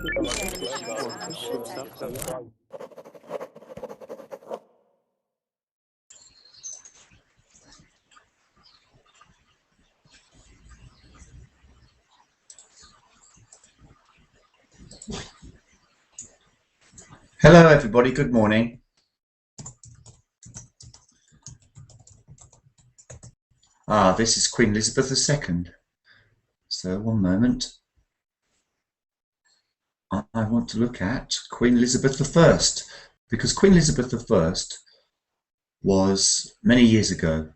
Hello everybody, good morning. This is Queen Elizabeth II. So one moment. I want to look at Queen Elizabeth I, because Queen Elizabeth I was many years ago.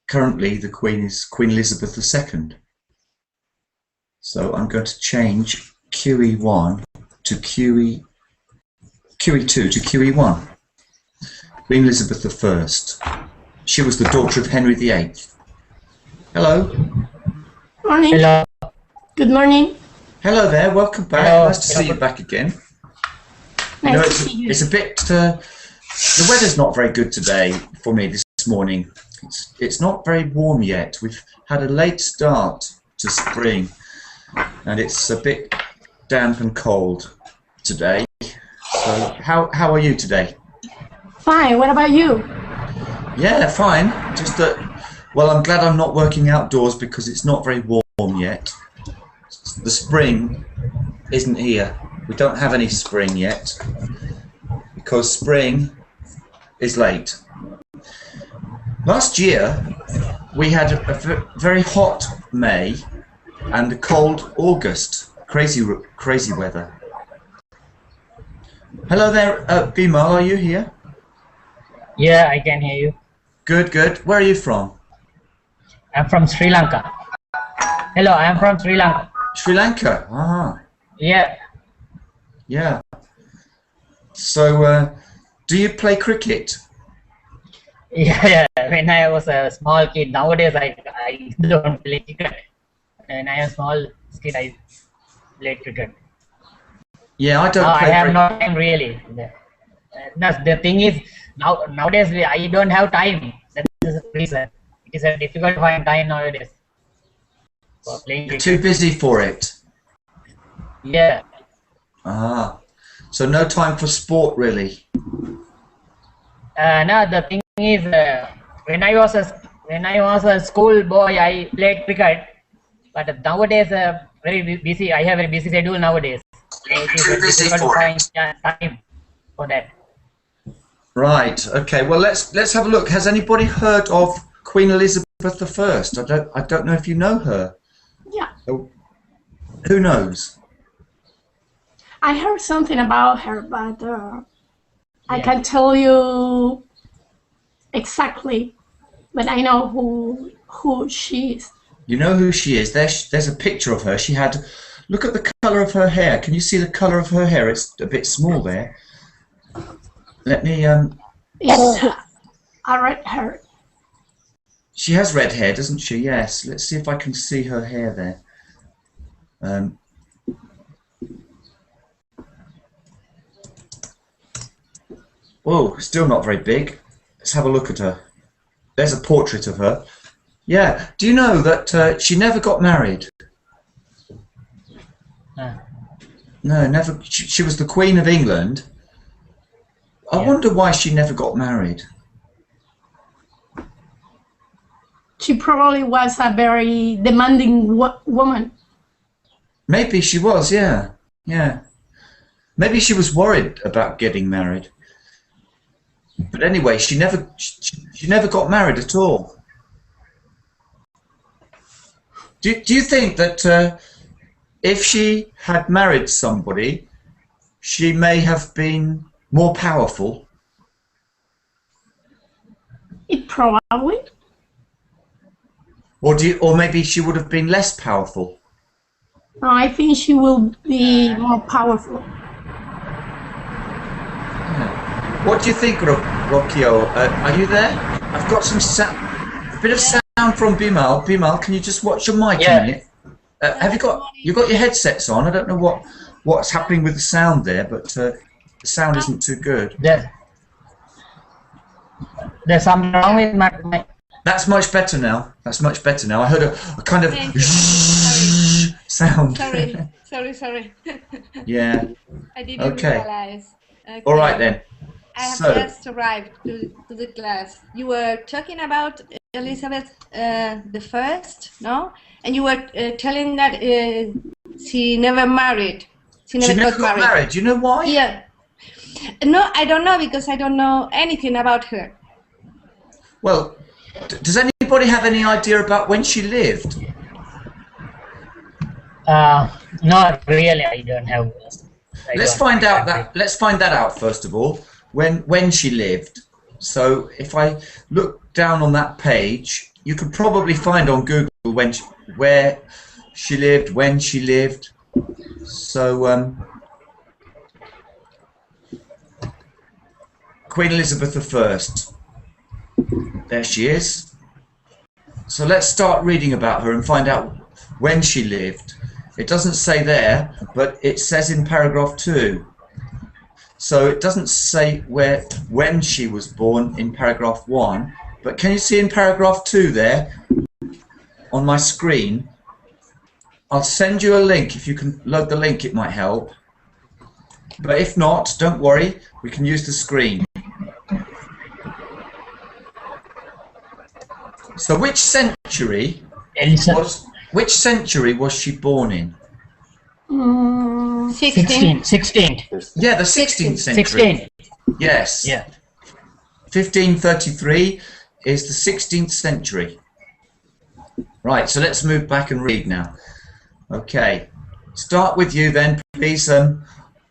Currently the Queen is Queen Elizabeth II. So I'm going to change QE1 to QE2 to QE1. Queen Elizabeth I. She was the daughter of Henry VIII. Hello. Morning. Hello. Good morning. Hello there, welcome back. Hello. Nice to see you back again. Nice to see you. It's a bit, the weather's not very good today for me this morning. It's not very warm yet. We've had a late start to spring and it's a bit damp and cold today. So how are you today? Fine, what about you? Yeah, fine. Just that, well, I'm glad I'm not working outdoors because it's not very warm yet. The spring isn't here. We don't have any spring yet because spring is late. Last year we had a very hot May and a cold August. Crazy weather. Hello there, Bimal, are you here? Yeah, I can hear you. Good, good. Where are you from? I'm from Sri Lanka. Hello, I am from Sri Lanka. Sri Lanka. Ah. Yeah. Yeah. So, do you play cricket? Yeah. When I was a small kid, nowadays I don't play cricket. When I am small kid, I played cricket. Yeah, I don't Now play. I have no time really. The thing is, nowadays I don't have time. That is the reason. It is a difficult to find time nowadays for playing You're cricket. too busy for it. Yeah. Ah. So no time for sport really. Now the thing is, when I was a school boy, I played cricket. But nowadays, very busy. I have a busy schedule nowadays. So it is Too busy difficult to for find it. time for that. Right. Okay. Well, let's have a look. Has anybody heard of Queen Elizabeth I? I don't know if you know her. Yeah, So, who knows? I heard something about her, but I Yeah. can't tell you exactly, but I know who she is. You know who she is. There's a picture of her. She had. Look at the colour of her hair. Can you see the colour of her hair? It's a bit small there. Let me. It's a red hair. She has red hair, doesn't she? Yes. Let's see if I can see her hair there. Oh, still not very big. Let's have a look at her. There's a portrait of her. Yeah. Do you know that she never got married? No, never. She was the Queen of England. I wonder why she never got married. She probably was a very demanding woman. Maybe she was, yeah. Yeah. Maybe she was worried about getting married. But anyway, she never got married at all. Do you think that if she had married somebody, she may have been more powerful? It probably. Or maybe she would have been less powerful? No, I think she will be more powerful. Yeah. What do you think, Rocchio? Are you there? I've got a bit of sound from Bimal. Bimal, can you just watch your mic a minute? Have you got your headsets on? I don't know what's happening with the sound there, but the sound isn't too good. There's something wrong with my. That's much better now. That's much better now. I heard a kind of sound. Sorry. Yeah. I didn't Okay. realize. Okay. All right then. I have So, just arrived to the class. You were talking about Elizabeth the First, no? And you were telling that she never married. She never got married. Do you know why? Yeah. No, I don't know because I don't know anything about her. Well, does anybody have any idea about when she lived? Not really. I don't have. Let's find out that. Let's find that out first of all. When she lived. So if I look down on that page, you could probably find on Google where she lived, when she lived. So Queen Elizabeth I. There she is. So let's start reading about her and find out when she lived. It doesn't say there, but it says in paragraph 2. So it doesn't say when she was born in paragraph 1, but can you see in paragraph 2 there on my screen? I'll send you a link. If you can load the link, it might help. But if not, don't worry, we can use the screen. So which century was she born in? 16th. Yeah, the 16th century. 16. Yes. Yeah. 1533 is the 16th century. Right, so let's move back and read now. Okay. Start with you then, please.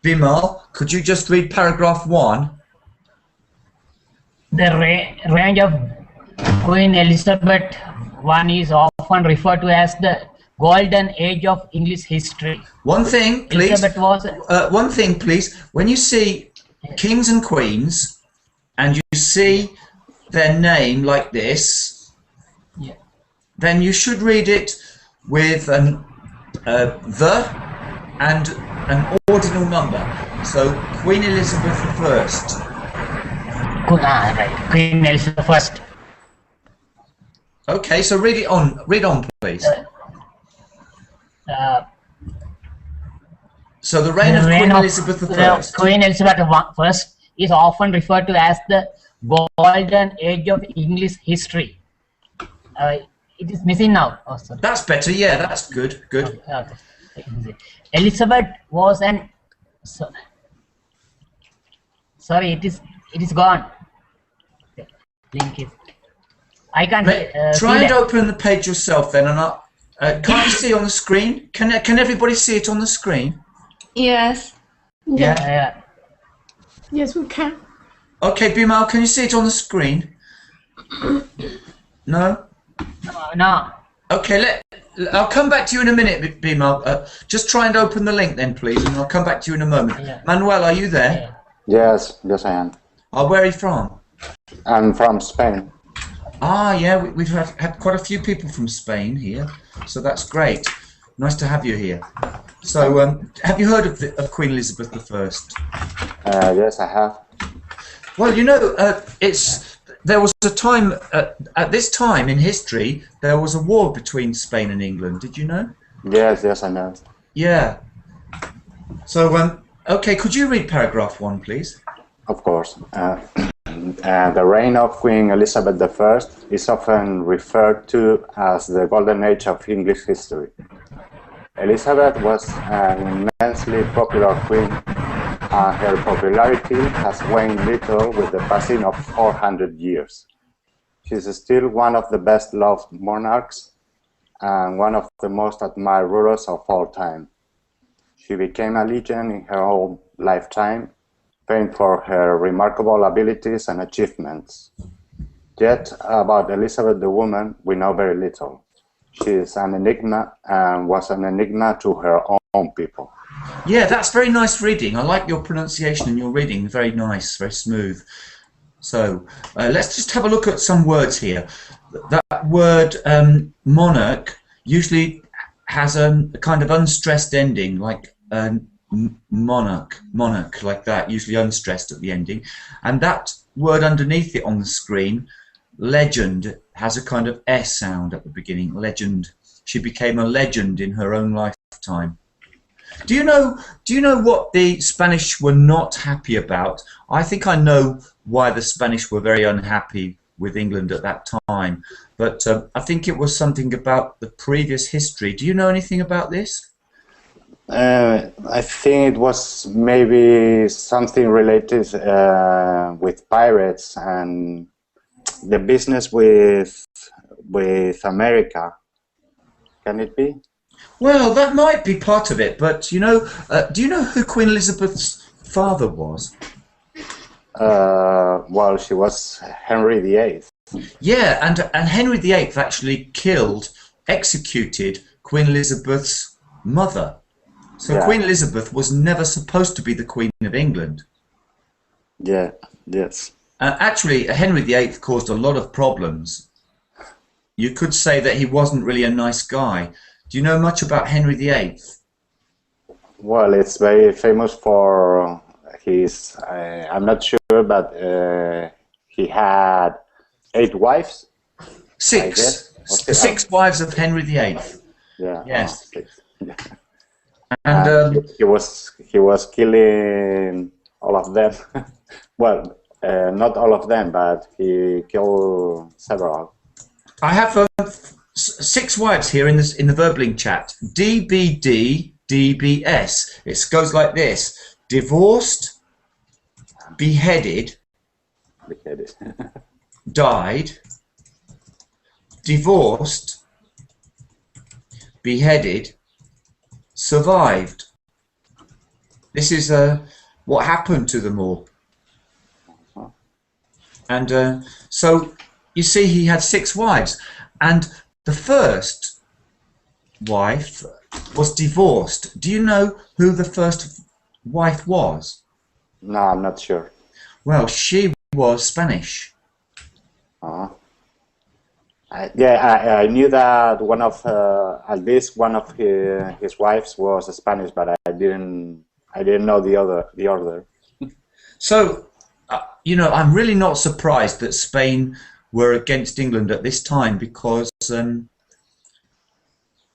Bimal, could you just read paragraph 1? The range of Queen Elizabeth I is often referred to as the golden age of English history. One thing, please. Elizabeth was one thing, please. When you see kings and queens, and you see their name like this, yeah. then you should read it with the and an ordinal number. So Queen Elizabeth I. Right. Queen Elizabeth I. Okay, so read on, please. So the reign of Queen Elizabeth I. Queen Elizabeth I is often referred to as the golden age of English history. It is missing now. Oh, sorry. That's better. Yeah, that's good. Good. Okay. Elizabeth was an. Sorry, it is gone. Link is. I can't. Try and open the page yourself then, and can't you see on the screen? Can everybody see it on the screen? Yes. Yeah. Yes, we can. Okay, Bimal, can you see it on the screen? No. No. Okay, I'll come back to you in a minute, Bimal. Just try and open the link then, please, and I'll come back to you in a moment. Yeah. Manuel, are you there? Yeah. Yes, I am. Oh, where are you from? I'm from Spain. Ah, yeah, we've had quite a few people from Spain here, so that's great. Nice to have you here. So, have you heard of Queen Elizabeth I? Yes, I have. Well, you know, there was a time at this time in history there was a war between Spain and England. Did you know? Yes, I know. Yeah. So, okay, could you read paragraph 1, please? Of course. The reign of Queen Elizabeth I is often referred to as the golden age of English history. Elizabeth was an immensely popular queen, and her popularity has waned little with the passing of 400 years. She is still one of the best-loved monarchs and one of the most admired rulers of all time. She became a legend in her own lifetime, famed for her remarkable abilities and achievements. Yet, about Elizabeth the woman, we know very little. She is an enigma and was an enigma to her own people. Yeah, that's very nice reading. I like your pronunciation and your reading. Very nice, very smooth. So, let's just have a look at some words here. That word monarch usually has a kind of unstressed ending, like monarch, like that, usually unstressed at the ending. And that word underneath it on the screen, legend, has a kind of S sound at the beginning. Legend. She became a legend in her own lifetime. Do you know what the Spanish were not happy about? I think I know why the Spanish were very unhappy with England at that time, but I think it was something about the previous history. Do you know anything about this? I think it was maybe something related with pirates and the business with America. Can it be? Well, that might be part of it, but do you know who Queen Elizabeth's father was? Well, she was Henry VIII. Yeah, and Henry VIII actually executed Queen Elizabeth's mother. So Yeah. Queen Elizabeth was never supposed to be the Queen of England. Yeah. Yes. Actually, Henry VIII caused a lot of problems. You could say that he wasn't really a nice guy. Do you know much about Henry VIII? Well, it's very famous for his. I'm not sure, but he had 8 wives. I guess. Okay. Six wives of Henry VIII. Yeah. Yes. 6. Yeah. And He was killing all of them. Well, not all of them, but he killed several. I have 6 wives here in the Verbling chat. DBD, DBS. It goes like this: divorced, beheaded, died, divorced, beheaded, survived. This is what happened to them all. And so you see, he had 6 wives, and the first wife was divorced. Do you know who the first wife was? No, I'm not sure. Well, she was Spanish. I knew that one of at least one of his wives was Spanish, but I didn't know the order. So, I'm really not surprised that Spain were against England at this time because,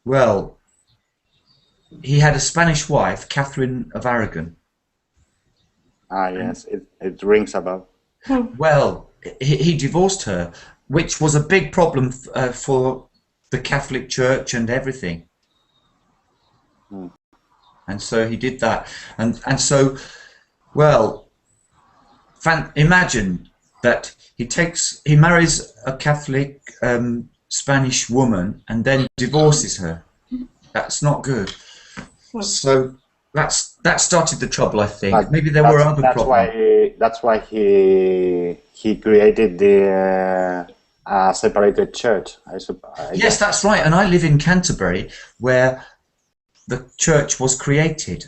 well, he had a Spanish wife, Catherine of Aragon. Ah, yes, it rings a bell. Well, he divorced her, which was a big problem for the Catholic Church and everything. And so he did that. And so, well, imagine that he marries a Catholic Spanish woman and then divorces her. That's not good. So that started the trouble, I think. But maybe there were other problems. That's why he created the separated church. Yes, that's right. And I live in Canterbury, where the church was created.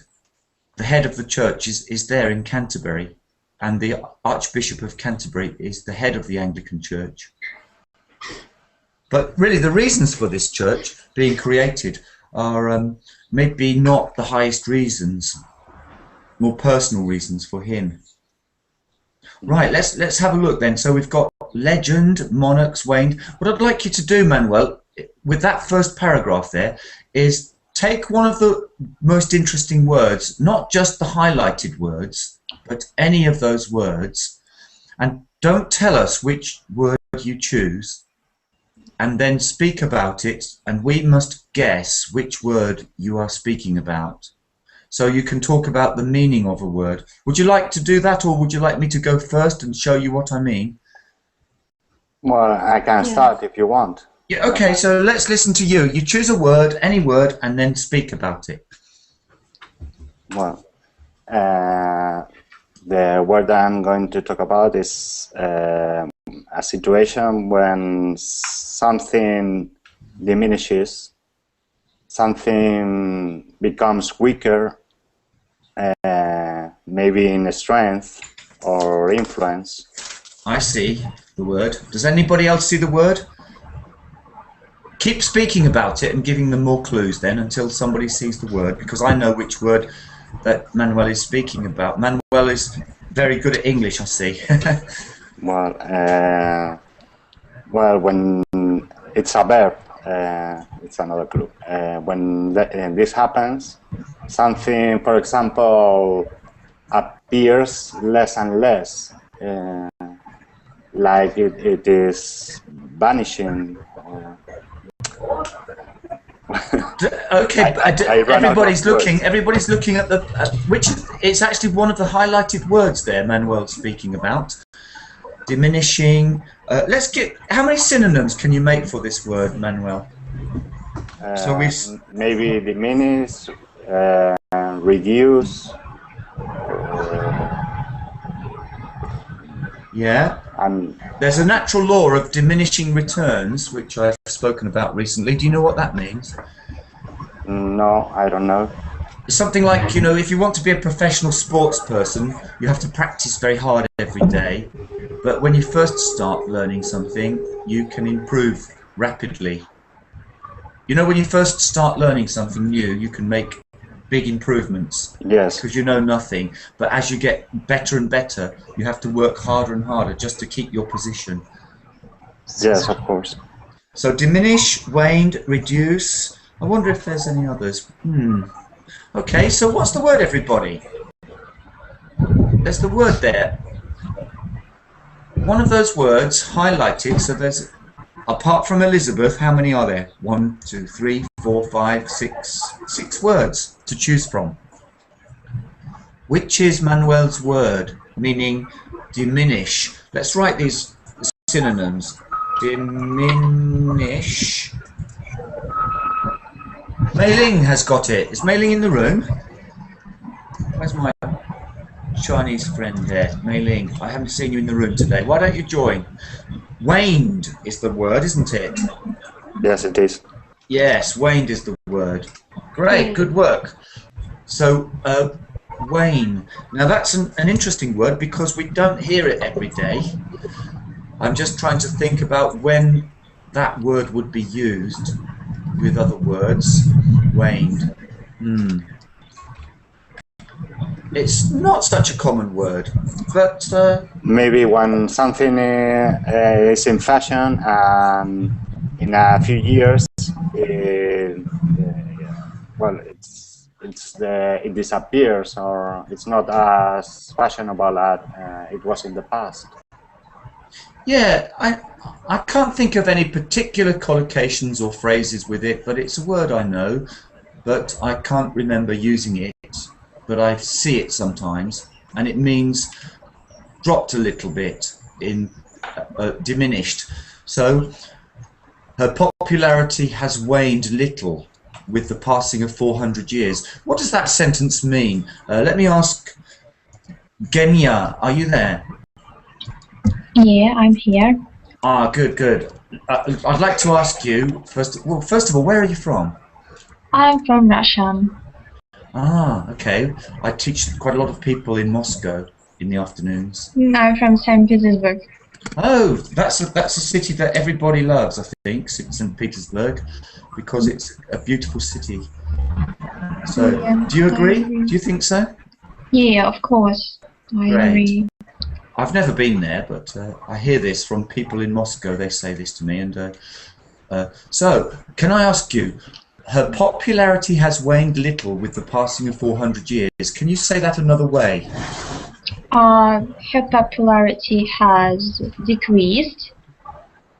The head of the church is there in Canterbury, and the Archbishop of Canterbury is the head of the Anglican Church. But really, the reasons for this church being created are maybe not the highest reasons, more personal reasons for him. Right, let's have a look then. So we've got legend, monarchs waned. What I'd like you to do, Manuel, with that first paragraph there, is take one of the most interesting words, not just the highlighted words, but any of those words, and don't tell us which word you choose, and then speak about it, and we must guess which word you are speaking about. So you can talk about the meaning of a word. Would you like to do that, or would you like me to go first and show you what I mean? Well, I can start if you want. Yeah, okay, so let's listen to you. You choose a word, any word, and then speak about it. Well, the word I'm going to talk about is a situation when something diminishes, something becomes weaker, maybe in strength or influence. I see the word. Does anybody else see the word? Keep speaking about it and giving them more clues then until somebody sees the word, because I know which word that Manuel is speaking about. Manuel is very good at English, I see. Well, when it's a verb, it's another clue. When this happens, something, for example, appears less and less, like it is vanishing. Okay, everybody's looking. Everybody's looking at the which. It's actually one of the highlighted words there. Manuel's speaking about diminishing. Let's get. How many synonyms can you make for this word, Manuel? So we maybe diminish, reduce. Yeah. There's a natural law of diminishing returns, which I've spoken about recently. Do you know what that means? No, I don't know. It's something like, you know, if you want to be a professional sports person, you have to practice very hard every day. But when you first start learning something, you can improve rapidly. You know, when you first start learning something new, you can make big improvements. Yes. Because you know nothing. But as you get better and better, you have to work harder and harder just to keep your position. Yes, of course. So diminish, waned, reduce. I wonder if there's any others. Okay, so what's the word, everybody? There's the word there. One of those words highlighted, so there's, apart from Elizabeth, how many are there? 1, 2, 3, 4, 5, 6. 6 words to choose from. Which is Manuel's word, meaning diminish? Let's write these synonyms. Diminish. Mei Ling has got it. Is Mei Ling in the room? Where's my Chinese friend there? Mei Ling, I haven't seen you in the room today. Why don't you join? Waned is the word, isn't it? Yes, it is. Yes, waned is the word. Great, good work. So, wane. Now that's an interesting word because we don't hear it every day. I'm just trying to think about when that word would be used with other words. Waned. It's not such a common word, but maybe when something is in fashion and in a few years, well, it disappears, or it's not as fashionable as it was in the past. Yeah, I can't think of any particular collocations or phrases with it, but it's a word I know, but I can't remember using it. But I see it sometimes, and it means dropped a little bit, in diminished. So her popularity has waned little with the passing of 400 years. What does that sentence mean? Let me ask Genya, are you there? Yeah, I'm here. Ah, good, good. I'd like to ask you, first of all, where are you from? I'm from Russia. Ah, okay. I teach quite a lot of people in Moscow in the afternoons. I'm from St. Petersburg. Oh, that's a city that everybody loves, I think, St. Petersburg, because it's a beautiful city. So, Yeah, do you agree? I agree. Do you think so? Yeah, of course. I Great. agree. I've never been there, but I hear this from people in Moscow. They say this to me. And so, can I ask you, her popularity has waned little with the passing of 400 years. Can you say that another way? Her popularity has decreased,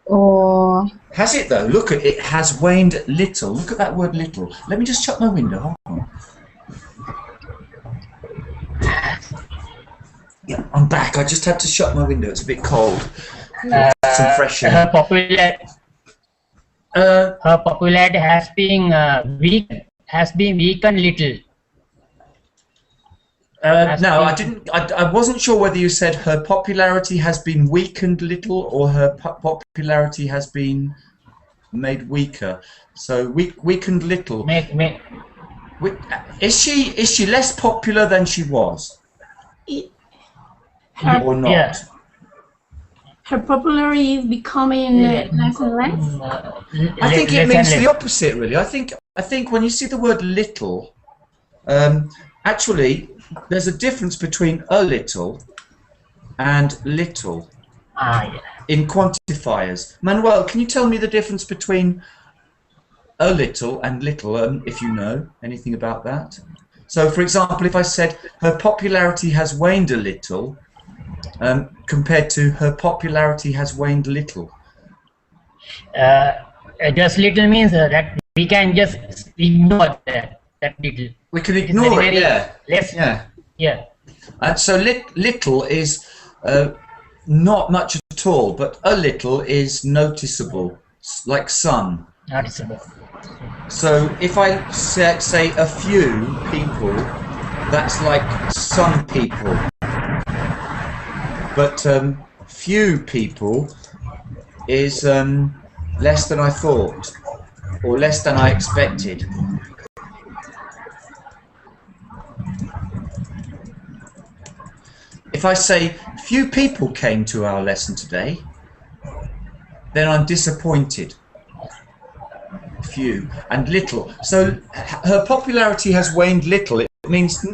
or... Has it though? Look at it. Has waned little. Look at that word little. Let me just shut my window. Hold on. Yeah, I'm back. I just had to shut my window. It's a bit cold. Some fresh air. Her popularity has been weakened little. No, I didn't. I wasn't sure whether you said her popularity has been weakened little or her popularity has been made weaker. So weakened little. Is she less popular than she was, or not? Yeah. Her popularity is becoming less and less. I think it means the opposite, really. I think when you see the word little, actually, there's a difference between a little and little Yeah. in quantifiers. Manuel, can you tell me the difference between a little and little, if you know anything about that. So, for example, if I said her popularity has waned a little, compared to her popularity has waned little. Just little means that we can just ignore that little. We can ignore it, yeah. Less. Yeah. And so little is not much at all, but a little is noticeable, like sun. Noticeable. So if I say a few people, that's like some people. But few people is less than I thought, or less than I expected. If I say few people came to our lesson today, then I'm disappointed. Few and little. So her popularity has waned little. It means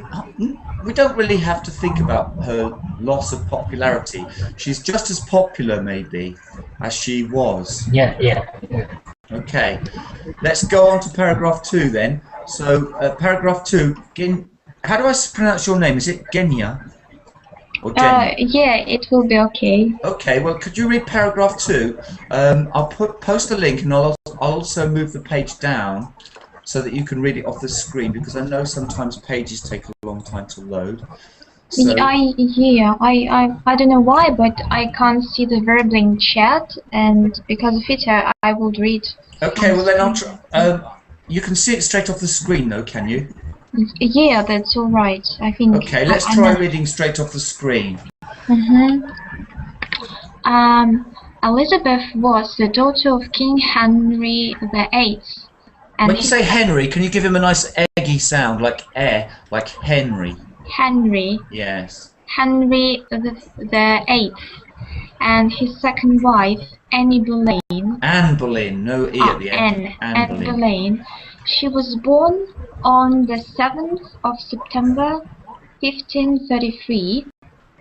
we don't really have to think about her loss of popularity. She's just as popular, maybe, as she was. Yeah. Okay, let's go on to paragraph 2 then. So paragraph 2, how do I pronounce your name? Is it Genya? Or Genya? Yeah, it will be okay. Okay, well, could you read paragraph 2? I'll post a link, and I'll also move the page down so that you can read it off the screen, because I know sometimes pages take a long time to load. So, I don't know why, but I can't see the verb in chat, and because of it, I will read. okay, well then I'll try. You can see it straight off the screen, though, can you? Yeah, that's all right. I think. Okay, let's try reading straight off the screen. Elizabeth was the daughter of King Henry VIII. And when you say Henry, can you give him a nice eggy sound, like air, like Henry? Henry. Yes. Henry VIII, and his second wife, Anne Boleyn. Anne Boleyn, no E at the end. Anne Boleyn. She was born on the 7th of September, 1533,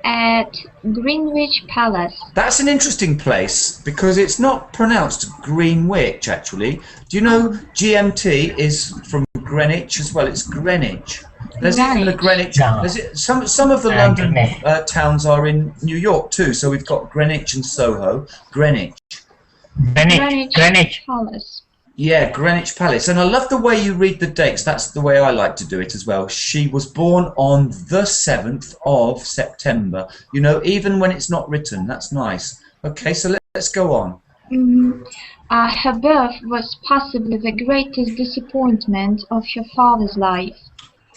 at Greenwich Palace. That's an interesting place, because it's not pronounced Greenwich, actually. Do you know GMT is from Greenwich as well? It's Greenwich. There's even a Greenwich. Some of the London towns are in New York too, so we've got Greenwich and Soho. Greenwich Palace. Yeah, Greenwich Palace. And I love the way you read the dates. That's the way I like to do it as well. She was born on the 7th of September. You know, even when it's not written. That's nice. Okay, so let's go on. Her birth was possibly the greatest disappointment of her father's life.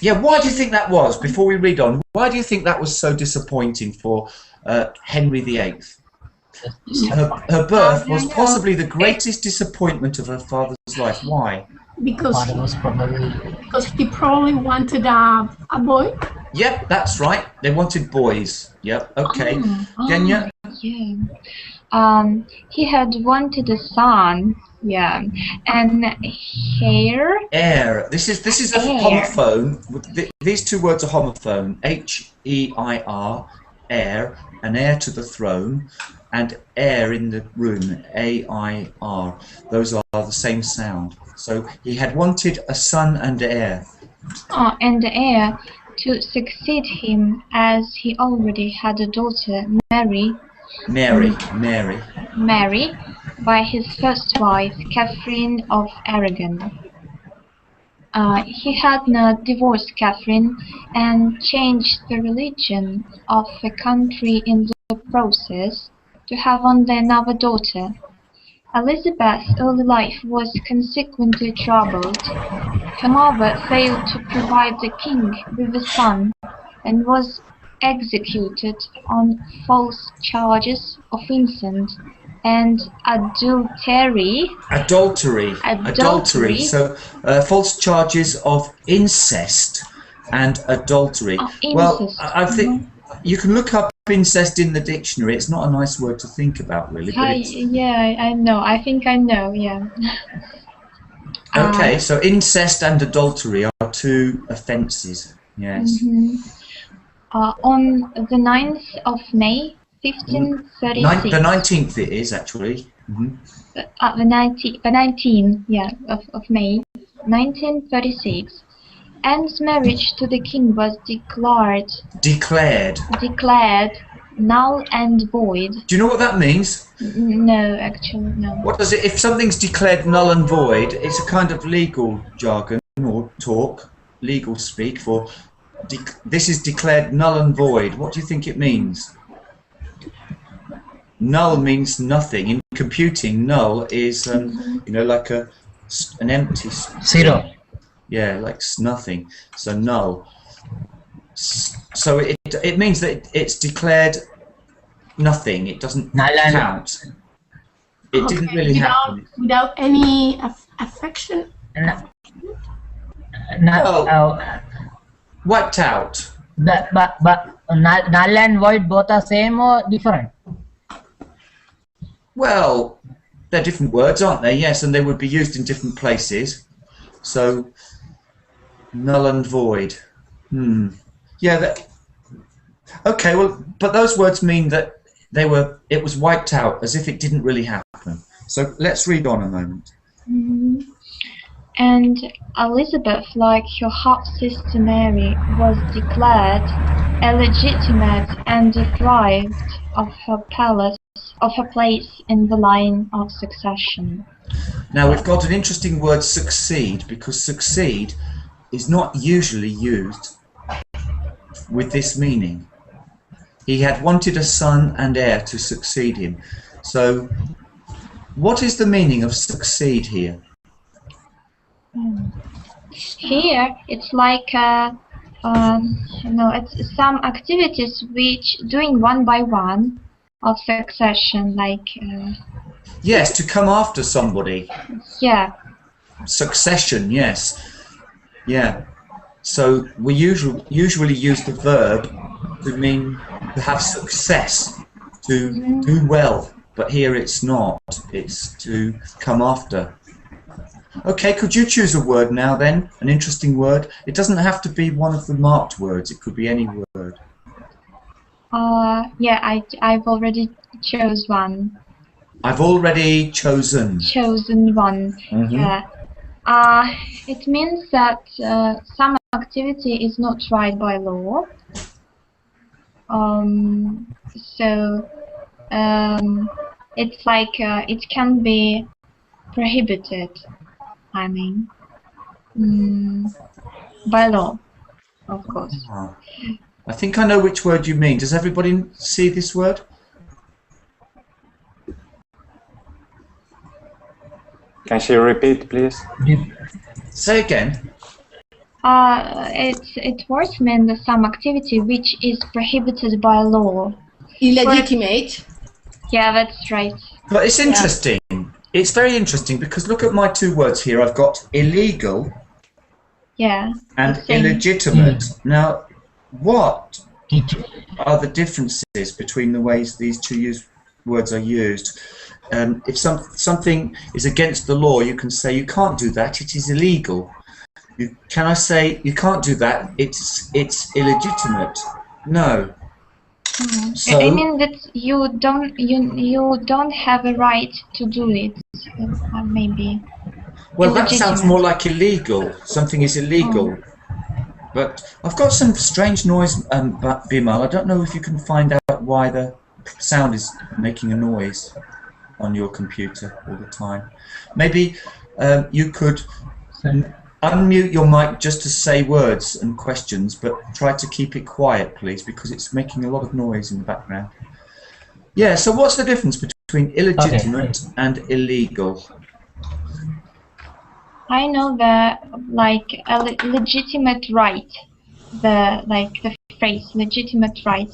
Yeah, why do you think that was? Before we read on, why do you think that was so disappointing for Henry VIII? Her birth was possibly the greatest disappointment of her father's life. Why? Because he probably wanted a boy. Yep, that's right. They wanted boys. Yep. Okay. Genya? Yeah. He had wanted a son. Yeah. And heir. This is a homophone. These two words are homophone. H-E-I-R, heir, an heir to the throne, and air in the room, A-I-R. Those are the same sound. So he had wanted a son and heir. And the heir to succeed him, as he already had a daughter, Mary, by his first wife, Catherine of Aragon. He had not divorced Catherine and changed the religion of the country in the process to have only another daughter. Elizabeth's early life was consequently troubled. Her mother failed to provide the king with a son and was executed on false charges of incest and adultery. So false charges of incest and adultery. Well, I think you can look up incest in the dictionary. It's not a nice word to think about, really. But yeah, I know. I think I know. Yeah. Okay, so incest and adultery are two offences. Yes. On the 9th of May, 1536. The 19th it is, actually. the 19 of May 1936, Anne's marriage to the king was declared null and void. Do you know what that means? No, actually, no. What does it? If something's declared null and void, it's a kind of legal jargon or talk, legal speak for. This is declared null and void. What do you think it means? Null means nothing. In computing, null is you know, like an empty Zero. Yeah, like nothing. So null. So it means that it's declared nothing. It doesn't count. It didn't really happen. Without any affection. Wiped out. But null and void both are same or different? Well, they're different words, aren't they? Yes, and they would be used in different places. So, null and void. Yeah. Okay. Well, but those words mean that it was wiped out, as if it didn't really happen. So let's read on a moment. And Elizabeth, like her half-sister Mary, was declared illegitimate and deprived of her place in the line of succession. Now we've got an interesting word, succeed, because succeed is not usually used with this meaning. He had wanted a son and heir to succeed him. So what is the meaning of succeed here? Here it's like it's some activities which doing one by one of succession, like yes, to come after somebody. Yeah. Succession, yes. Yeah. So we usually use the verb to mean to have success, to do well, but here it's not. It's to come after. Okay, could you choose a word now then? An interesting word. It doesn't have to be one of the marked words. It could be any word. Yeah, I've already chose one. I've already chosen. Chosen one. Yeah. It means that some activity is not right by law. So it's like it can be prohibited. I mean, by law, of course. I think I know which word you mean. Does everybody see this word? Can she repeat, please? Say again. It words mean some activity which is prohibited by law. Illegitimate. Yeah, that's right. But it's interesting. It's very interesting because look at my two words here. I've got illegal. Yeah. And illegitimate. Now, what are the differences between the ways these two words are used? If something is against the law, you can say you can't do that. It is illegal. Can I say you can't do that? It's illegitimate. No. So, I mean that you don't have a right to do it. Maybe. Well, that sounds more like illegal. Something is illegal. But I've got some strange noise, Bimal. I don't know if you can find out why the sound is making a noise on your computer all the time. Maybe you could unmute your mic just to say words and questions, but try to keep it quiet, please, because it's making a lot of noise in the background. Yeah, so what's the difference between illegitimate and illegal? I know the legitimate right, the phrase legitimate right,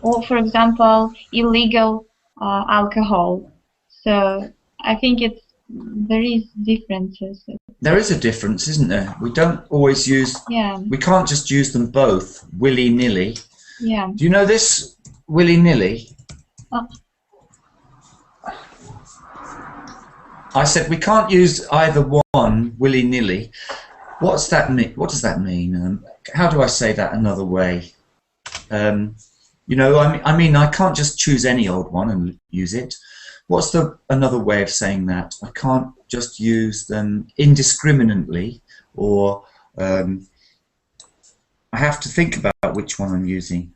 or for example illegal alcohol. So I think there is differences. There is a difference, isn't there? We don't always use. Yeah. We can't just use them both willy-nilly. Yeah. Do you know this willy-nilly? I said we can't use either one willy-nilly. What's that mean? What does that mean? How do I say that another way? You know, I mean, I can't just choose any old one and use it. what's another way of saying that? I can't just use them indiscriminately, or I have to think about which one I'm using.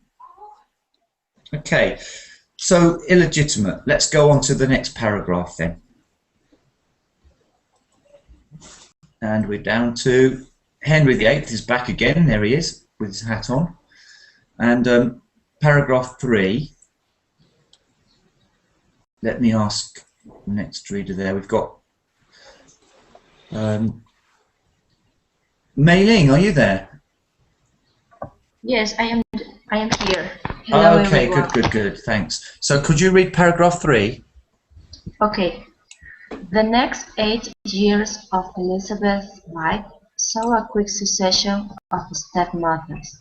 Okay, so illegitimate. Let's go on to the next paragraph then. And we're down to Henry VIII is back again. There he is with his hat on. And paragraph 3. Let me ask the next reader there. We've got Mei Ling, are you there? Yes, I am here. Hello, okay, everyone. good. Thanks. So could you read paragraph 3? Okay. The next 8 years of Elizabeth's life saw a quick succession of stepmothers.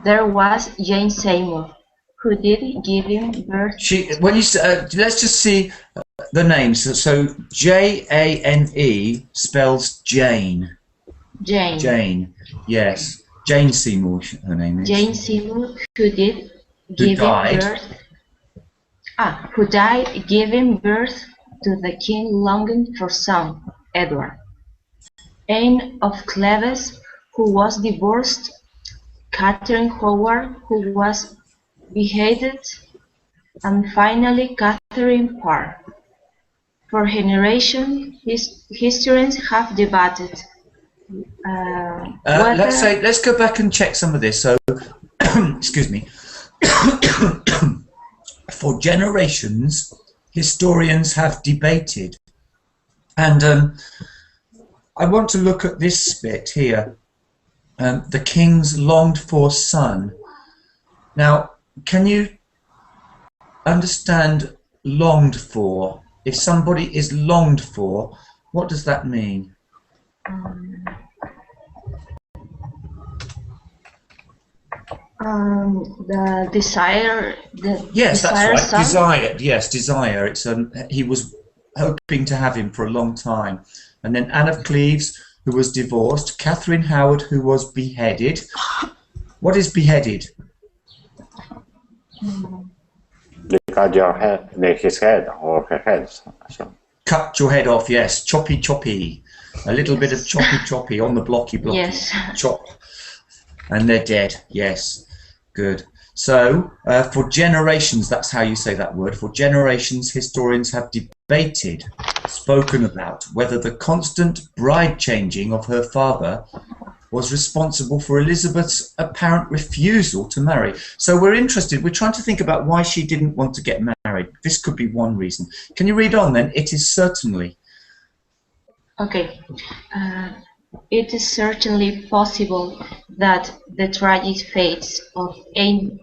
There was Jane Seymour, who did give him birth. When you let's just see the names. So Jane spells Jane. Jane. Jane, yes. Jane Seymour, her name is. Jane Seymour, who did give him birth. Who died giving birth to the king longing for son, Edward. Anne of Cleves, who was divorced. Catherine Howard, who was beheaded. And finally Catherine Parr. For generations, historians have debated let's go back and check some of this. So, excuse me. For generations, historians have debated, and I want to look at this bit here. The king's longed-for son. Now, can you understand longed for? If somebody is longed for, what does that mean? The desire. Yes, that's right. Son? Desire. Yes, desire. It's he was hoping to have him for a long time, and then Anne of Cleves, who was divorced. Catherine Howard, who was beheaded. What is beheaded? They cut your head, his head or her head. So. Cut your head off. Yes, choppy. A little bit of choppy on the blocky. Yes. Chop. And they're dead. Yes. Good. So, for generations, that's how you say that word. For generations, historians have debated, spoken about, whether the constant bride changing of her father was responsible for Elizabeth's apparent refusal to marry. So we're trying to think about why she didn't want to get married. This could be one reason. Can you read on then? It is certainly. Okay. It is certainly possible that the tragic fates of Anne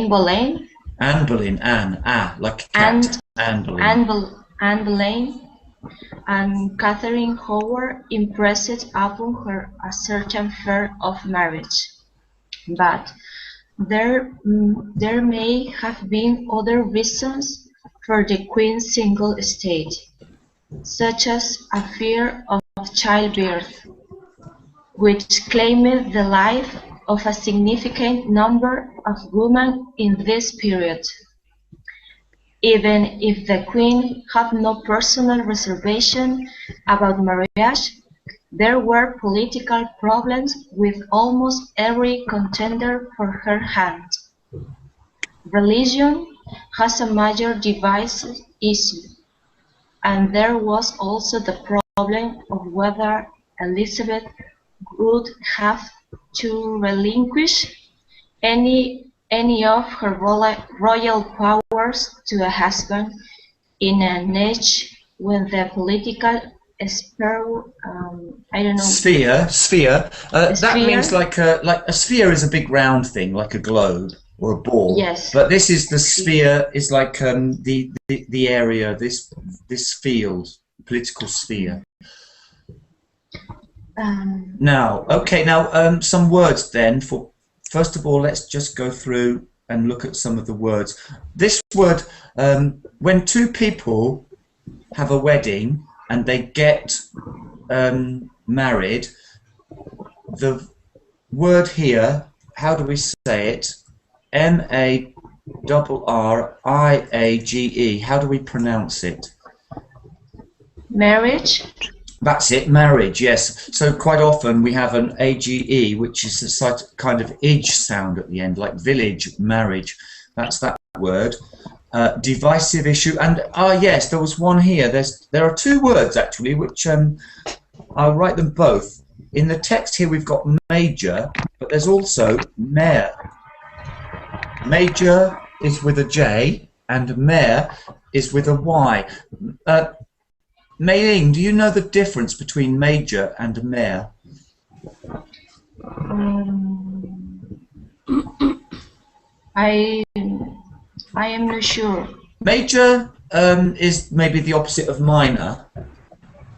Boleyn, like cat, Anne Boleyn, and Catherine Howard impressed upon her a certain fear of marriage. But there may have been other reasons for the Queen's single state, such as a fear of childbirth, which claimed the life of a significant number of women in this period. Even if the Queen had no personal reservation about marriage, there were political problems with almost every contender for her hand. Religion has a major divisive issue, and there was also the problem of whether Elizabeth would have to relinquish any of her royal powers to a husband in an age when the political sphere, sphere. That means like a sphere is a big round thing, like a globe or a ball. Yes. But this is the sphere. Is like the area. This field, political sphere. Now, some words then. First of all, let's just go through and look at some of the words. This word, when two people have a wedding and they get married, the word here, how do we say it? double R I A G E. How do we pronounce it? Marriage. That's it, marriage, yes. So quite often we have an AGE, which is a kind of idge sound at the end, like village, marriage. That's that word. Divisive issue, and yes, there was one here. There are two words actually, which I'll write them both. In the text here we've got major, but there's also mayor. Major is with a J, and mayor is with a Y. Mei Ling, do you know the difference between major and mayor? I am not sure. Major is maybe the opposite of minor.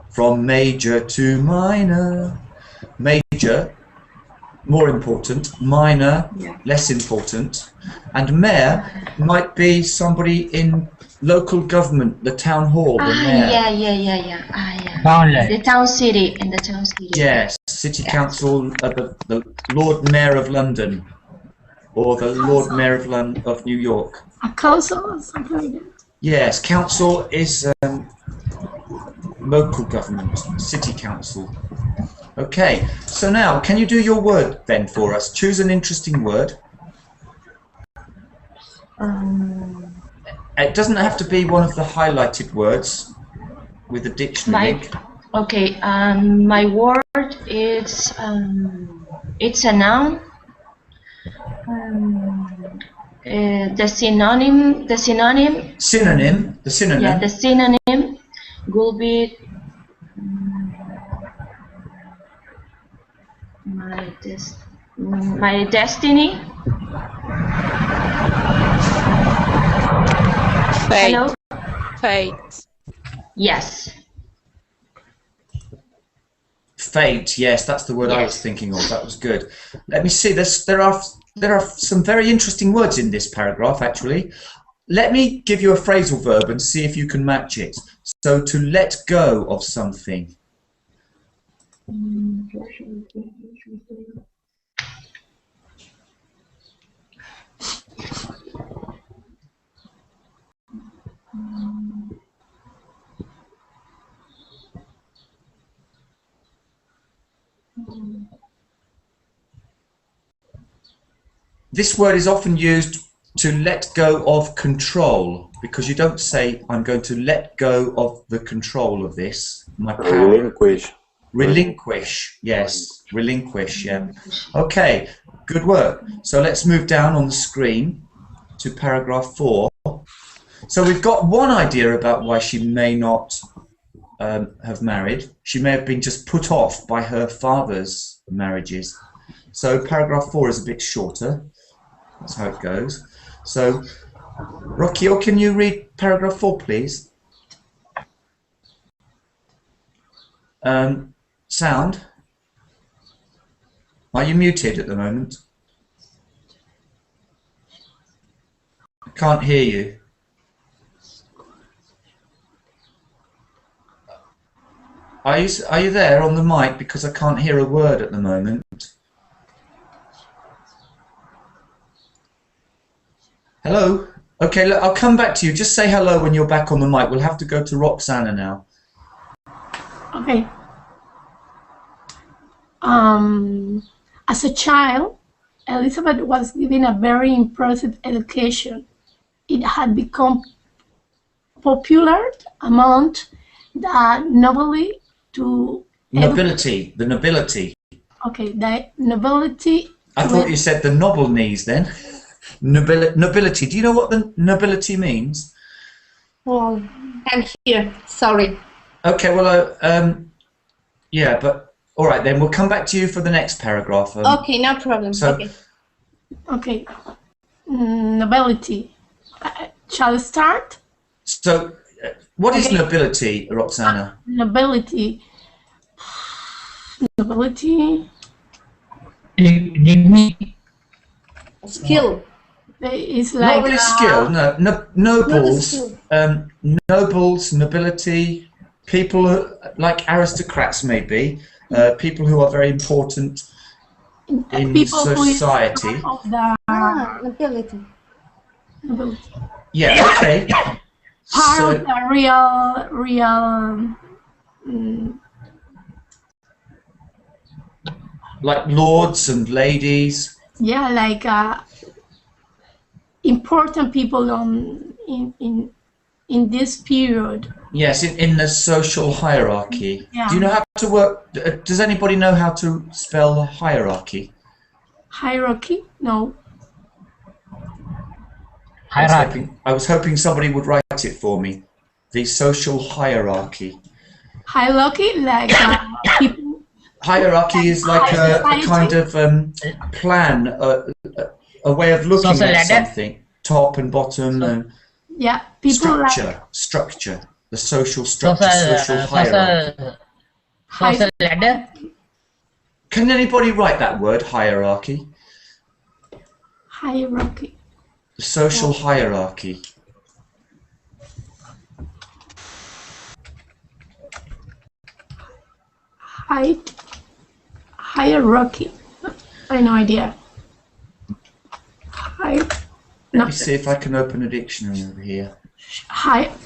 From major to minor. Major, more important. Minor, less important. And mayor might be somebody in local government, the town hall, the mayor. Yeah. The town city, in the town city. Yes, city council, the Lord Mayor of London, or the Lord Mayor of New York. A council or something like that. Yes, council is local government, city council. Okay, so now can you do your word then for us? Choose an interesting word. It doesn't have to be one of the highlighted words with a dictionary link. Okay, my word is it's a noun. The synonym. Synonym. The synonym. Yeah, the synonym will be my destiny. Fate. Hello? Fate. Yes. Fate. Yes, that's the word I was thinking of. That was good. Let me see. There are some very interesting words in this paragraph. Actually, let me give you a phrasal verb and see if you can match it. So, to let go of something. This word is often used to let go of control, because you don't say, I'm going to let go of the control of this, my power. Relinquish. Relinquish, yes. Relinquish, yeah. Okay, good work. So let's move down on the screen to paragraph 4. So we've got one idea about why she may not have married. She may have been just put off by her father's marriages. So paragraph 4 is a bit shorter. That's how it goes. So, Rockio, can you read paragraph 4, please? Sound? Are you muted at the moment? I can't hear you. Are you there on the mic? Because I can't hear a word at the moment. Hello? Okay, look, I'll come back to you. Just say hello when you're back on the mic. We'll have to go to Roxana now. Okay. As a child, Elizabeth was given a very impressive education. It had become popular among the nobility The nobility. Okay, the nobility. I thought you said the noble knees then. Nobility. Do you know what the nobility means? Well, I'm here. Sorry. Okay, well, yeah, but all right then. We'll come back to you for the next paragraph. Okay, no problem. So, Okay. Nobility. Shall I start? So, what is nobility, Roxana? Nobility. Nobility. Skill. It's like Not really skill. No, nobles. Nobles, nobility, people like aristocrats, maybe. People who are very important in society. Nobility. nobility. Yeah, okay. Part So, of the real like lords and ladies. yeah, like important people in this period. Yes, in the social hierarchy. Yeah. Do you know how to work? Does anybody know how to spell hierarchy? Hierarchy? No. Hierarchy. I was hoping somebody would write it for me. The social hierarchy. Hierarchy, like people. Hierarchy is like a kind of plan, a way of looking Social at ladder? something. Top and bottom, and Yeah, people structure, the social structure, social hierarchy. Social ladder. Can anybody write that word, hierarchy? hierarchy. The social hierarchy. Hierarchy. I have no idea. Let me see if I can open a dictionary over here. Hierarchy.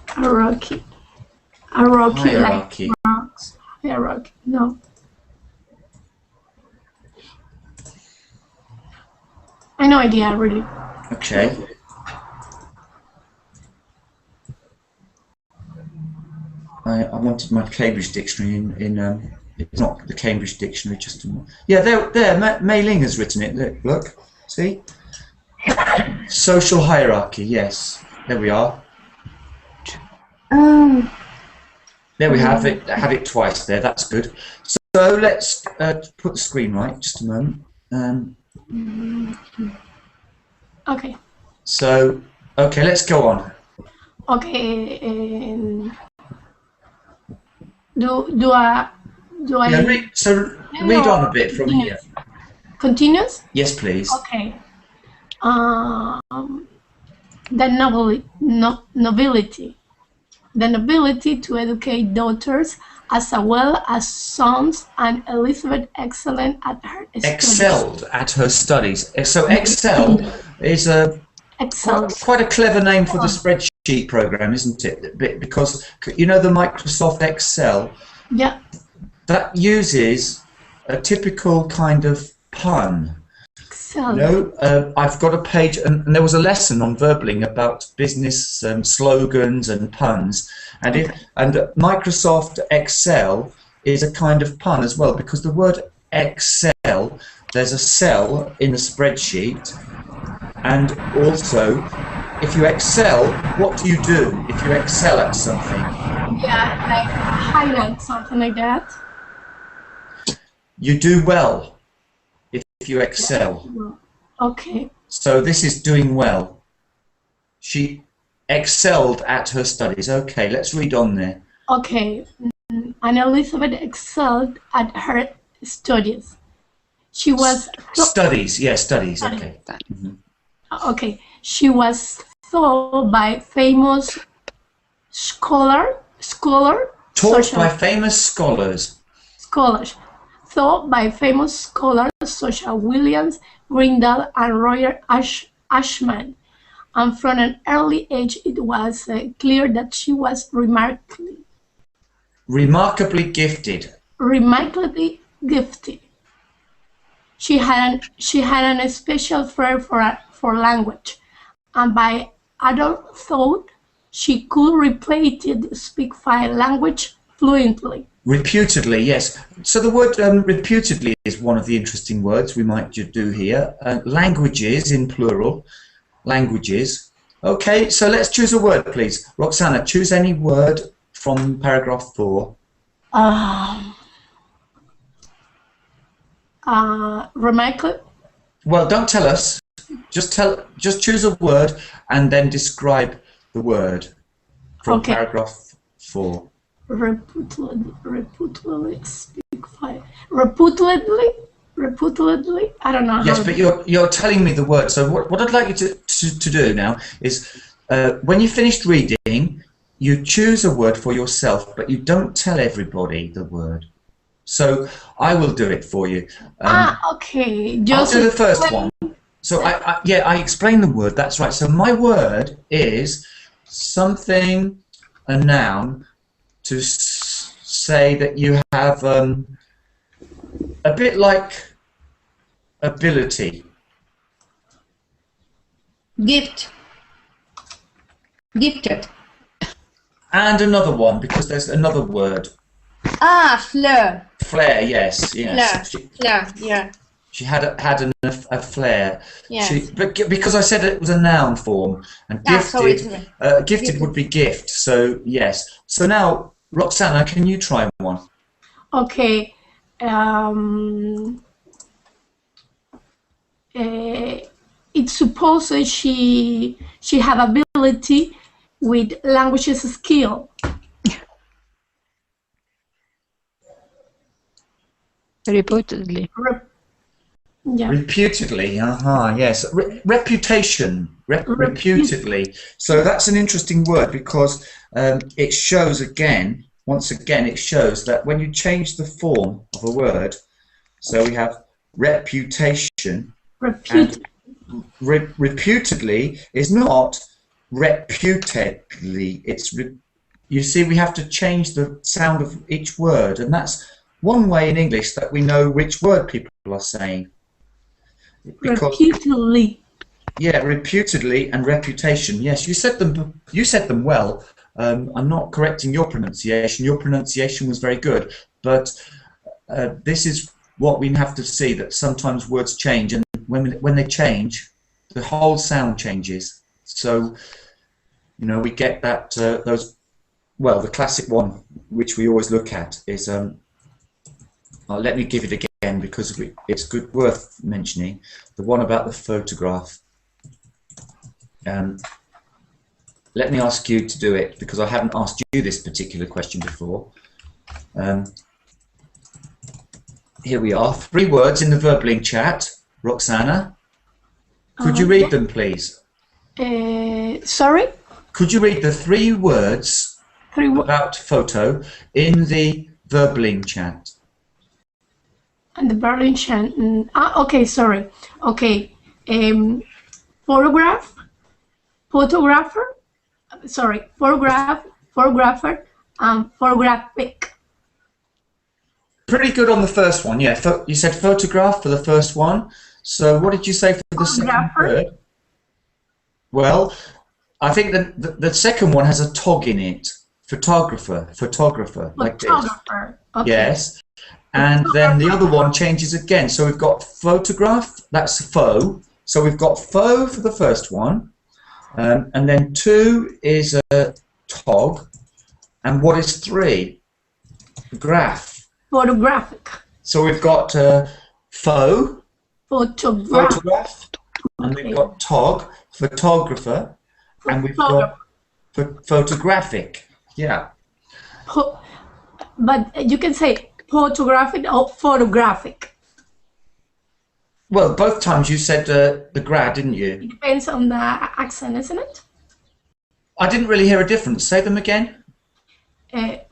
Hierarchy. Hierarchy. Like rocks. Hierarchy. No. I have no idea, really. Okay. I wanted my Cambridge dictionary in it's not the Cambridge dictionary, just yeah, there Mei Ling has written it. Look, see? Social hierarchy, yes. There we are. There we have it. Have it twice there. That's good. So let's put the screen right. Just a moment. Okay. So okay, let's go on. Okay. Do I? Yeah, read on a bit from here. Continuous? Yes, please. Okay. The nobility. The nobility to educate daughters as well as sons, and Elizabeth excelled at her studies. Excelled at her studies. So excelled is quite a clever name for the spreadsheet program, isn't it? Because you know the Microsoft Excel. Yeah. That uses a typical kind of pun. Excellent. No, I've got a page, and there was a lesson on Verbling about business slogans and puns, and Microsoft Excel is a kind of pun as well, because the word Excel, there's a cell in the spreadsheet, and also if you excel, what do you do if you excel at something? Yeah, like highlight something like that. You do well if you excel. Okay. So this is doing well. She excelled at her studies. Okay, let's read on there. Okay. And Elizabeth excelled at her studies. She was studies. Okay. Okay. She was thought by famous scholars. Taught by famous scholars. Thought by famous scholars such as Williams, Grindal, and Roger Ashman. And from an early age, it was clear that she was remarkably gifted. Remarkably gifted. She had an special flair for language, and by adult thought, she could repeatedly speak 5 languages fluently. Reputedly, yes. So the word reputedly is one of the interesting words we might do here. Languages in plural. Languages. Okay, so let's choose a word, please. Roxana, choose any word from paragraph 4. Remarkable. Well, don't tell us. Just choose a word and then describe the word from paragraph 4. Reputedly speak 5. Reputedly. I don't know. Yes, but you're telling me the word. So what I'd like you to do now is when you've finished reading, you choose a word for yourself, but you don't tell everybody the word. So I will do it for you. Okay. I'll do the first one. So I explained the word. That's right. So my word is something, a noun, to say that you have a bit like ability. Gift. Gifted. And another one, because there's another word. Ah, flair. Flair, yes, yes. Flair, yeah. She had a flair. Yes. But because I said it was a noun form, and gifted, gifted would be gift. So yes. So now, Roxana, can you try one? Okay. It's supposed she had ability with languages skill. Reputedly. Yeah. Reputedly, yes. Reputation, reputedly. So that's an interesting word because it shows again, once again, it shows that when you change the form of a word, so we have reputation, and reputedly is not reputedly. It's you see, we have to change the sound of each word, and that's one way in English that we know which word people are saying. Because, reputedly. Yeah, reputedly and reputation. Yes, you said them. You said them well. I'm not correcting your pronunciation. Your pronunciation was very good, but this is what we have to see, that sometimes words change, and when they change, the whole sound changes. So, you know, we get that those. Well, the classic one, which we always look at, is let me give it again because it's good, worth mentioning. The one about the photograph. Let me ask you to do it because I haven't asked you this particular question before. Here we are. 3 words in the verb link chat. Roxana, could you read them, please? Sorry? Could you read the 3 words about photo in the verb link chat? And the Berlin chat. Okay, sorry. Okay. Photograph, photographer, sorry, photograph, photographer, and photographic. Pretty good on the first one, yeah. You said photograph for the first one. So what did you say for the second word? Well, I think the second one has a tog in it. Photographer, like this. Okay. Yes. And then the other one changes again. So we've got photograph, that's faux. So we've got faux for the first one. And then 2 is a tog. And what is 3? Graph. Photographic. So we've got faux, photograph, and we've got tog, photographer, and we've got photographic. Yeah. But you can say photographic or photographic. Well, both times you said the gra, didn't you? It depends on the accent, isn't it? I didn't really hear a difference. Say them again.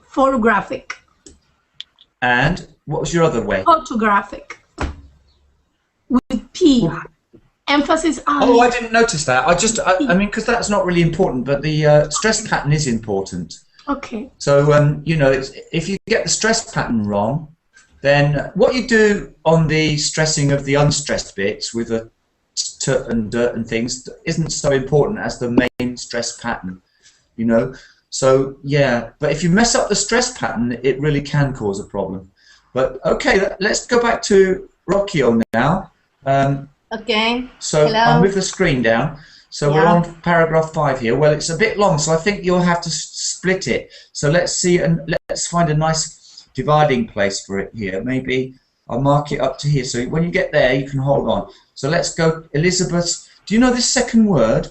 Photographic. And what was your other way? Photographic. With P. Emphasis on. Oh, I didn't notice that. I mean, because that's not really important, but the stress pattern is important. Okay. So, you know, if you get the stress pattern wrong, then what you do on the stressing of the unstressed bits with a t and dirt and things isn't so important as the main stress pattern, you know. So, yeah, but if you mess up the stress pattern, it really can cause a problem. But, okay, let's go back to Rocchio now. Okay. So, hello. I'll move the screen down. So we're on paragraph 5 here. Well, it's a bit long, so I think you'll have to split it. So let's see, and let's find a nice dividing place for it here. Maybe I'll mark it up to here. So when you get there, you can hold on. So let's go, Elizabeth. Do you know this second word?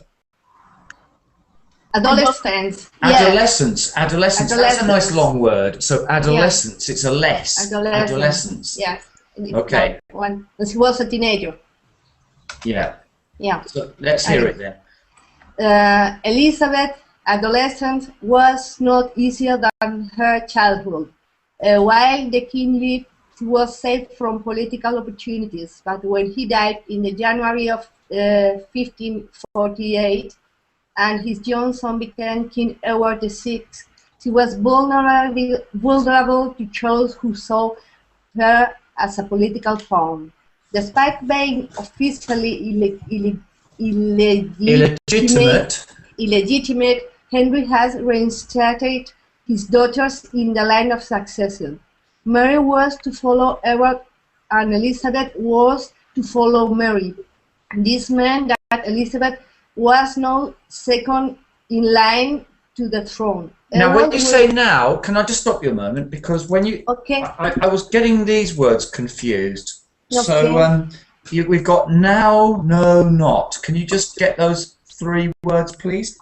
Adolescence. Adolescence. Adolescence. That's a nice long word. So adolescence. It's a less. Adolescence. Yes. Okay. When she was a teenager. Yeah. Yeah. So let's hear it then. Elizabeth's adolescence was not easier than her childhood. While the king lived he was saved from political opportunities, but when he died in the January of 1548, and his young son became King Edward VI, she was vulnerable to those who saw her as a political pawn. Despite being officially illegitimate, Henry has reinstated his daughters in the line of succession. Mary was to follow Edward, and Elizabeth was to follow Mary. This meant that Elizabeth was now second in line to the throne. Now, when you say now, can I just stop you a moment? Because when you, I was getting these words confused. Okay. So we've got now, no, not. Can you just get those 3 words, please?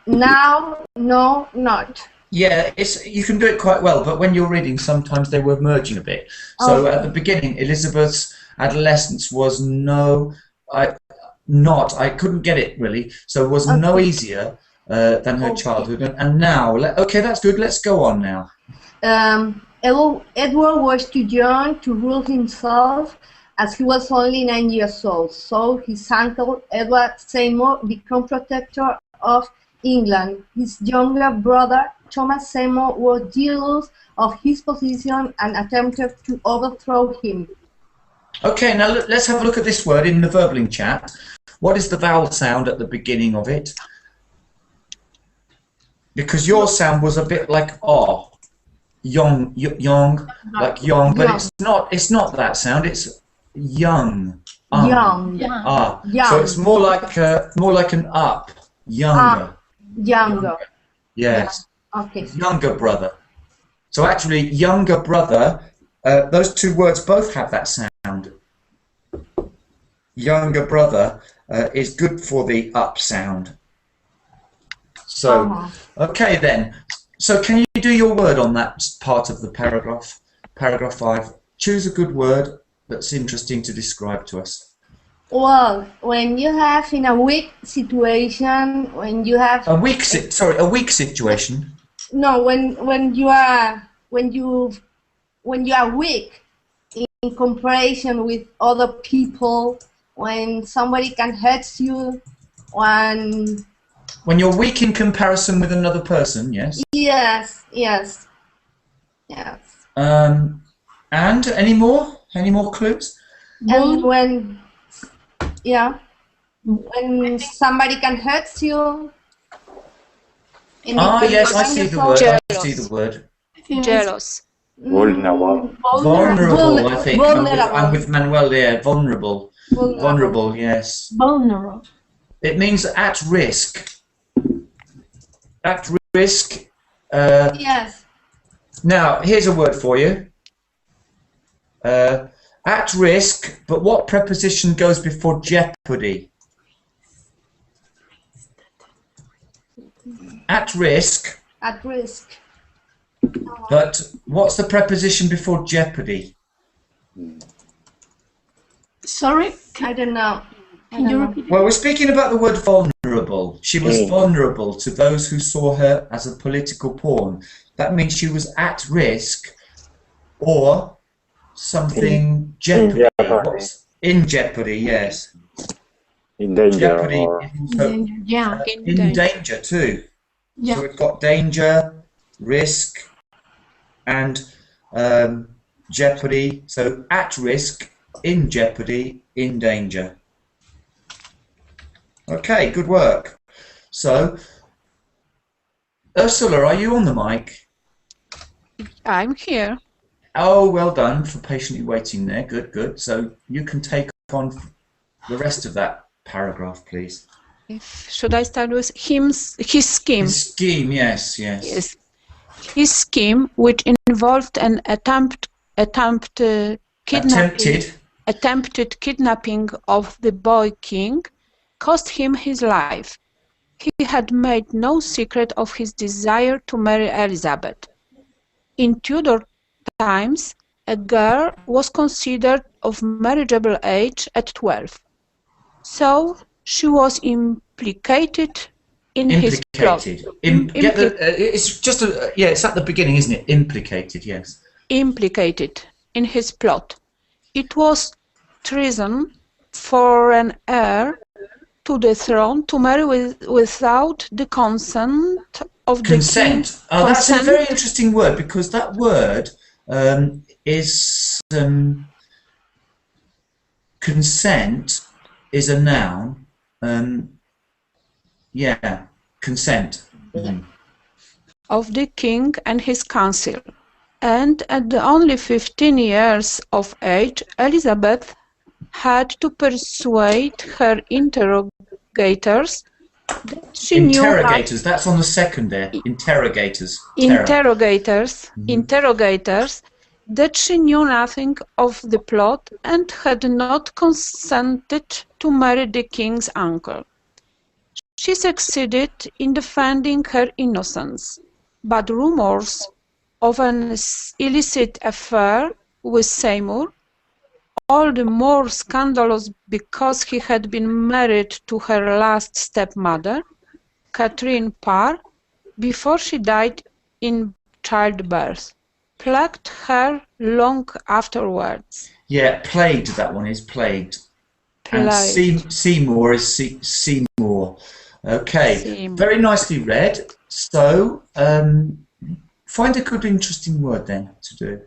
Now, no, not. Yeah, you can do it quite well, but when you're reading, sometimes they were merging a bit. So at the beginning, Elizabeth's adolescence was not. I couldn't get it really. So it was no easier than her childhood, and now, okay, that's good. Let's go on now. Edward was too young to rule himself, as he was only 9 years old. So his uncle Edward Seymour became protector of England. His younger brother Thomas Seymour was jealous of his position and attempted to overthrow him. Okay, now let's have a look at this word in the verbaling chat. What is the vowel sound at the beginning of it? Because your sound was a bit like oh, young, like young, but it's not that sound. It's young. Young. So it's more like an up, younger. Younger. Yes. Okay. Younger brother. So actually, younger brother. Those 2 words both have that sound. Younger brother is good for the up sound. So, okay then. So can you do your word on that part of the paragraph? Paragraph 5. Choose a good word that's interesting to describe to us. Well, when you have in a weak situation, when you have a weak situation. No, when you are weak in comparison with other people, when somebody can hurt you, when you're weak in comparison with another person, yes. Yes. And any more clues? And when somebody can hurt you. Yes, I see the word. Jealous. I see the word. Jealous. Vulnerable. Vulnerable, I think. Vulnerable. I'm with Manuel there. Vulnerable. Vulnerable, yes. Vulnerable. It means at risk. At risk. Yes. Now, here's a word for you. At risk, but what preposition goes before jeopardy? At risk. At risk. But what's the preposition before jeopardy? Sorry? I don't know. Can you repeat? Well, we're speaking about the word vulnerable. She was vulnerable to those who saw her as a political pawn. That means she was at risk or something jeopardy. In jeopardy, yes. In danger. Jeopardy. In danger too. Yeah. So we've got danger, risk, and jeopardy. So at risk, in jeopardy, in danger. Okay, good work. So, Ursula, are you on the mic? I'm here. Oh, well done for patiently waiting there. Good, good. So you can take on the rest of that paragraph, please. Should I start with his scheme? His scheme, yes. His scheme, which involved an attempted kidnapping of the boy king, cost him his life. He had made no secret of his desire to marry Elizabeth. In Tudor times, a girl was considered of marriageable age at 12. So she was implicated in his plot. It's just it's at the beginning, isn't it? Implicated, yes. implicated in his plot. It was treason for an heir to the throne to marry without the consent of the king. Consent. Oh, that's a very interesting word, because that word is consent is a noun. Yeah, consent. Of the king and his council. And at only 15 years of age, Elizabeth had to persuade her interrogators that she Interrogators, that's on the second there. Interrogators. Interrogators that she knew nothing of the plot and had not consented to marry the king's uncle. She succeeded in defending her innocence, but rumors of an illicit affair with Seymour, all the more scandalous because he had been married to her last stepmother, Catherine Parr, before she died in childbirth, plagued her long afterwards. Yeah, plagued, that one is plagued. And Seymour is Seymour. Okay, Seymour. Very nicely read. So, find a good, interesting word then to do.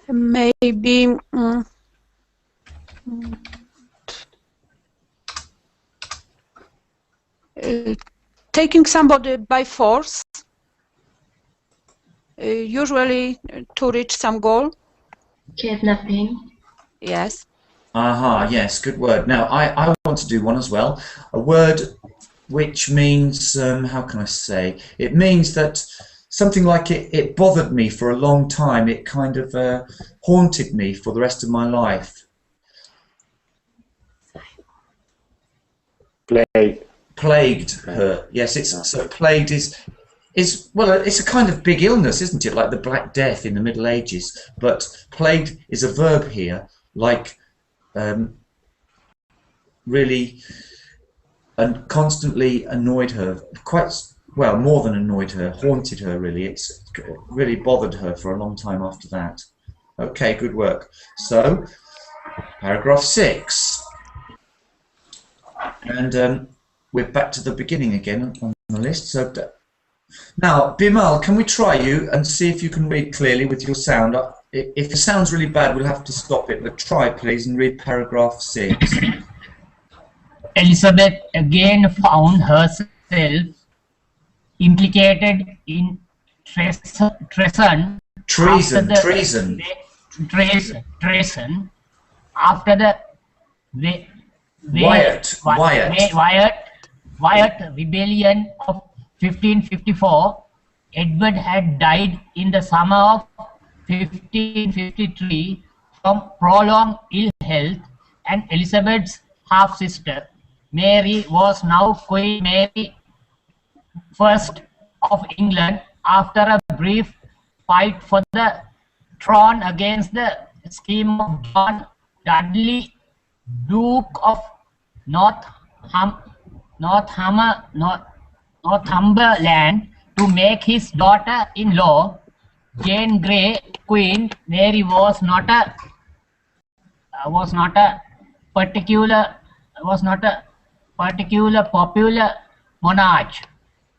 Maybe taking somebody by force, usually to reach some goal. Kidnapping. Yes. Aha, yes, good word. Now, I want to do one as well. A word which means, how can I say? It means that something like it bothered me for a long time. It kind of haunted me for the rest of my life. Plagued her. Yes, so plagued is well, it's a kind of big illness, isn't it? Like the Black Death in the Middle Ages. But plagued is a verb here, like really and constantly annoyed her, quite well, more than annoyed her, haunted her really. It's really bothered her for a long time after that. Okay, good work. So, paragraph 6. And we're back to the beginning again on the list. So now, Bimal, can we try you and see if you can read clearly with your sound? If it sounds really bad, we'll have to stop it, but try, please, and read paragraph 6. Elizabeth again found herself implicated in treason after the Wyatt rebellion of 1554. Edward had died in the summer of 1553 from prolonged ill health, and Elizabeth's half-sister Mary was now Queen Mary I of England after a brief fight for the throne against the scheme of John Dudley, Duke of Northumberland, to make his daughter-in-law Jane Grey Queen. Mary was not a particular popular monarch,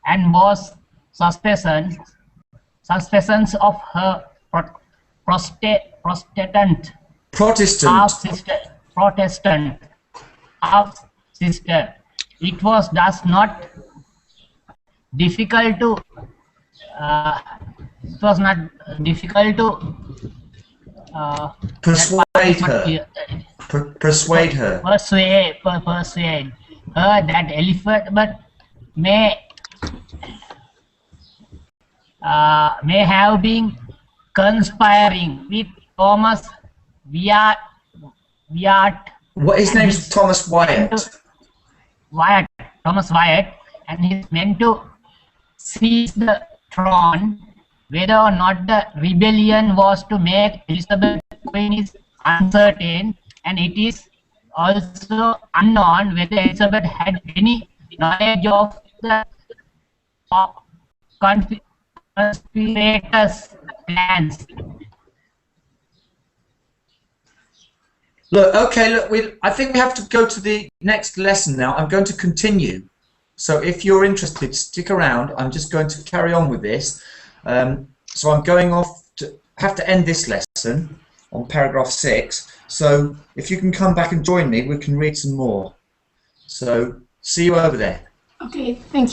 and was suspicious of her Protestant half-sister. It was thus not difficult to persuade her that Elizabeth may have been conspiring with Thomas Wyatt. What his name is? Thomas Wyatt. Thomas Wyatt, and he's meant to seize the throne. Whether or not the rebellion was to make Elizabeth Queen is uncertain, and it is also unknown whether Elizabeth had any knowledge of the conspirators plans. Look, okay, look, I think we have to go to the next lesson now. I'm going to continue. So if you're interested, stick around. I'm just going to carry on with this. So I'm going off to have to end this lesson on paragraph 6. So if you can come back and join me, we can read some more. So see you over there. Okay, thank you.